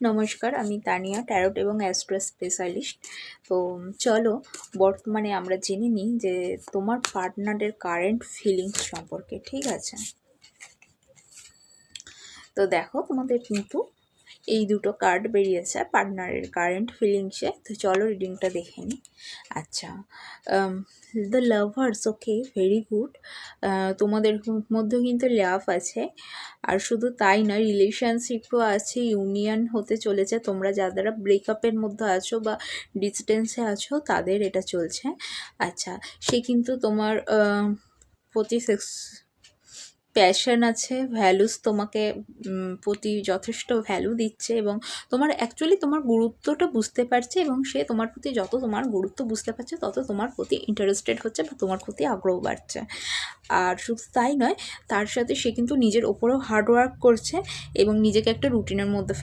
নমস্কার, আমি তানিয়া, ট্যারোট এবং অ্যাস্ট্রো স্পেশালিস্ট। তো চলো বর্তমানে আমরা জেনে নিই যে তোমার পার্টনারের কারেন্ট ফিলিংস সম্পর্কে। ঠিক আছে, তো দেখো তোমাদের কিন্তু এই দুটো কার্ড বেরিয়েছে পার্টনারের কারেন্ট ফিলিংসে। তো চলো রিডিংটা দেখে নিই। আচ্ছা, the lovers, okay, very good. তোমাদের মধ্যে কিন্তু লাভ আছে, আর শুধু তাই নয়, রিলেশনশিপও আছে, ইউনিয়ন হতে চলেছে। তোমরা যারা ব্রেকআপের মধ্যে আছো বা ডিস্টেন্সে আছো তাদের এটা চলছে। আচ্ছা, সে কিন্তু তোমার প্রতি প্যাশন আছে, ভ্যালুস তোমাকে প্রতি যথেষ্ট ভ্যালু দিচ্ছে এবং তোমার অ্যাকচুয়ালি তোমার গুরুত্বটা বুঝতে পারছে, এবং সে তোমার প্রতি যত তোমার গুরুত্ব বুঝতে পারছে তত তোমার প্রতি ইন্টারেস্টেড হচ্ছে বা তোমার প্রতি আগ্রহ বাড়ছে। আর শুধু তাই নয়, তার সাথে সে কিন্তু নিজের ওপরেও হার্ডওয়ার্ক করছে এবং নিজেকে একটা রুটিনের মধ্যে